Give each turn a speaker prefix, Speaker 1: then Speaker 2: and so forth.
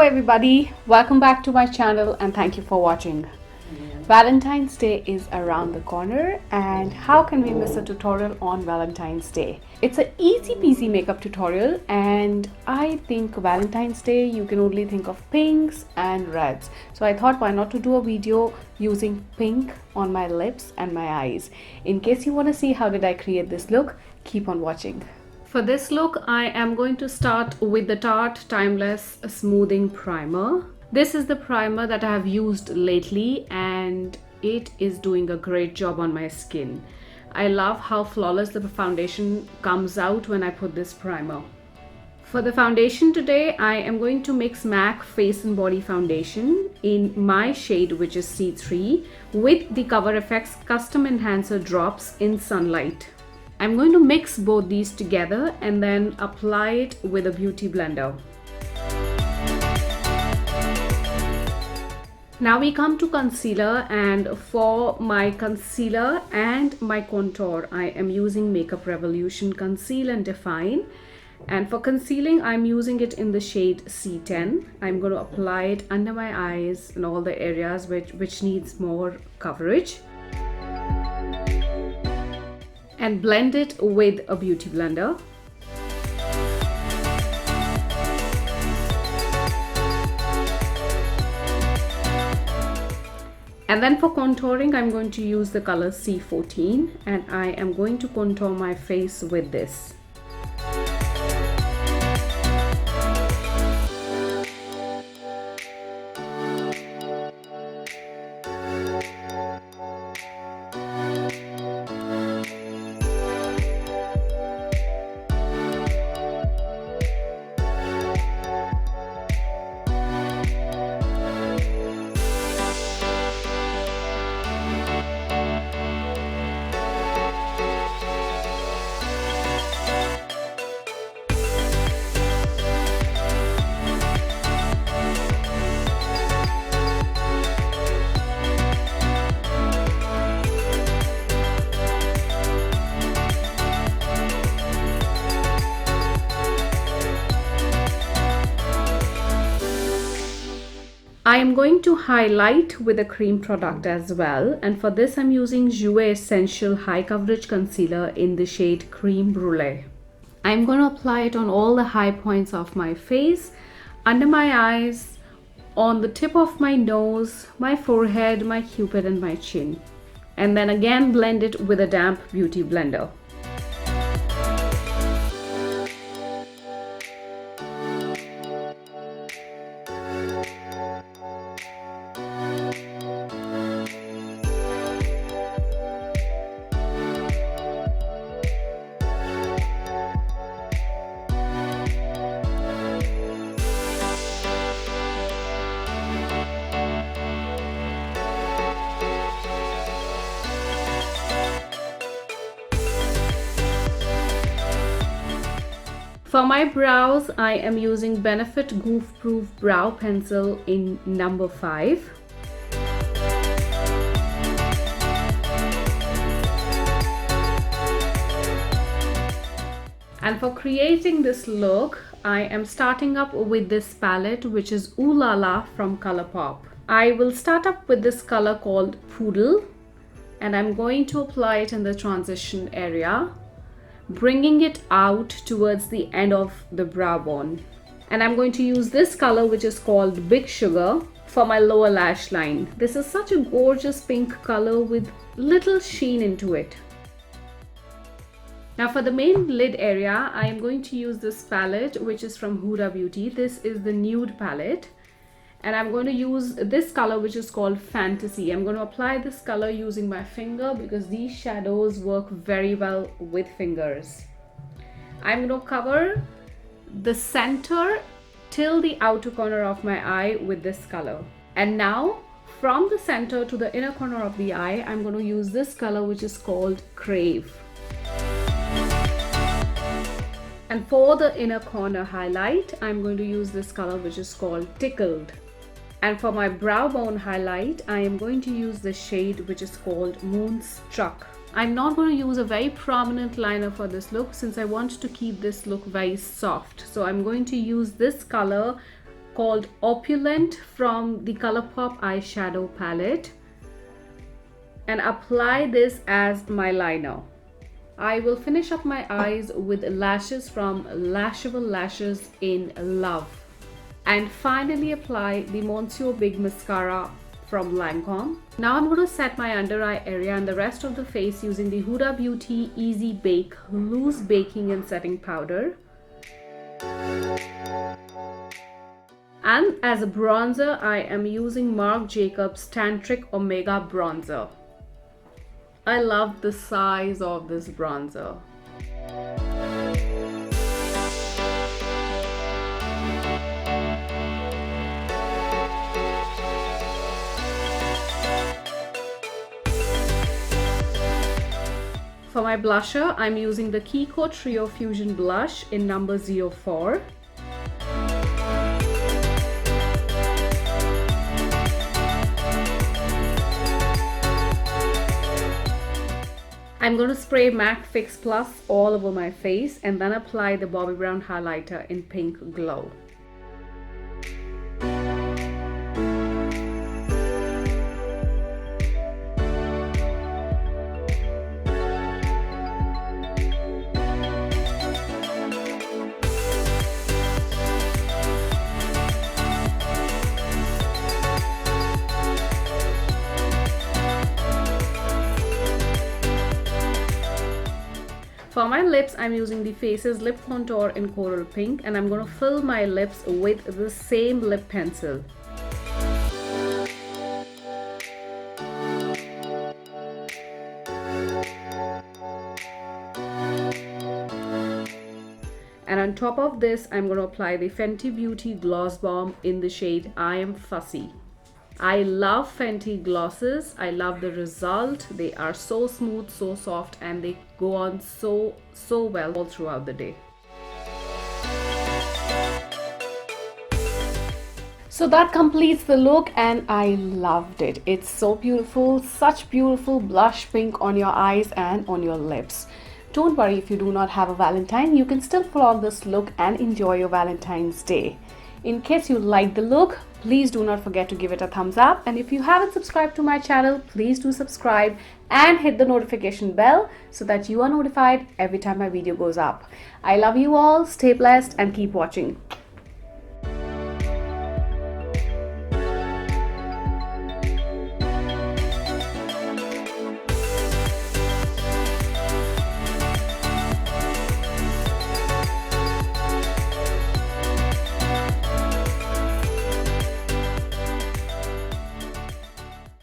Speaker 1: everybody, welcome back to my channel and thank you for watching. Valentine's Day is around the corner, and how can we miss a tutorial on Valentine's Day? It's an easy peasy makeup tutorial, and I think Valentine's Day you can only think of pinks and reds. So I thought, why not to do a video using pink on my lips and my eyes. In case you want to see how did I create this look, keep on watching. For this look, I am going to start with the Tarte Timeless Smoothing Primer. This is the primer that I have used lately and it is doing a great job on my skin. I love how flawless the foundation comes out when I put this primer. For the foundation today, I am going to mix MAC Face and Body Foundation in my shade, which is C3, with the Cover FX Custom Enhancer Drops in Sunlight. I'm going to mix both these together and then apply it with a beauty blender. Now we come to concealer, and for my concealer and my contour I am using Makeup Revolution Conceal and Define, and for concealing I'm using it in the shade C10. I'm going to apply it under my eyes and all the areas which needs more coverage, and blend it with a beauty blender. And then for contouring, I'm going to use the color C14 and I am going to contour my face with this. I am going to highlight with a cream product as well, and for this I'm using Jouer Essential High Coverage Concealer in the shade Cream Brulee. I'm going to apply it on all the high points of my face, under my eyes, on the tip of my nose, my forehead, my cupid and my chin, and then again blend it with a damp beauty blender. For my brows, I am using Benefit Goof Proof Brow Pencil in number 5. And for creating this look, I am starting up with this palette, which is Ooh La La from Colourpop. I will start up with this color called Poodle, and I'm going to apply it in the transition area, bringing it out towards the end of the brow bone. And I'm going to use this color, which is called Big Sugar, for my lower lash line. This is such a gorgeous pink color with little sheen into it. Now for the main lid area, I am going to use this palette, which is from Huda Beauty. This is the nude palette, and I'm going to use this color, which is called Fantasy. I'm going to apply this color using my finger because these shadows work very well with fingers. I'm going to cover the center till the outer corner of my eye with this color. And now from the center to the inner corner of the eye, I'm going to use this color, which is called Crave. And for the inner corner highlight, I'm going to use this color, which is called Tickled. And for my brow bone highlight, I am going to use the shade which is called Moonstruck. I'm not going to use a very prominent liner for this look since I want to keep this look very soft. So I'm going to use this color called Opulent from the Colourpop eyeshadow palette and apply this as my liner. I will finish up my eyes with lashes from Lashable Lashes in Love. And finally apply the Monsieur Big Mascara from Lancome. Now I'm going to set my under eye area and the rest of the face using the Huda Beauty Easy Bake Loose Baking and Setting Powder. And as a bronzer, I am using Marc Jacobs Tantric Omega Bronzer. I love the size of this bronzer. For my blusher, I'm using the Kiko Trio Fusion Blush in number 04. I'm going to spray MAC Fix Plus all over my face and then apply the Bobbi Brown highlighter in Pink Glow. For my lips, I'm using the Faces Lip Contour in Coral Pink and I'm going to fill my lips with the same lip pencil. And on top of this, I'm going to apply the Fenty Beauty Gloss Bomb in the shade I Am Fussy. I love Fenty glosses. I love the result. They are so smooth, so soft, and they go on so well all throughout the day. So that completes the look and I loved it. It's so beautiful, such beautiful blush pink on your eyes and on your lips. Don't worry if you do not have a Valentine, you can still pull on this look and enjoy your Valentine's Day. In case you like the look, please do not forget to give it a thumbs up, and if you haven't subscribed to my channel, please do subscribe and hit the notification bell so that you are notified every time my video goes up. I love you all, stay blessed and keep watching.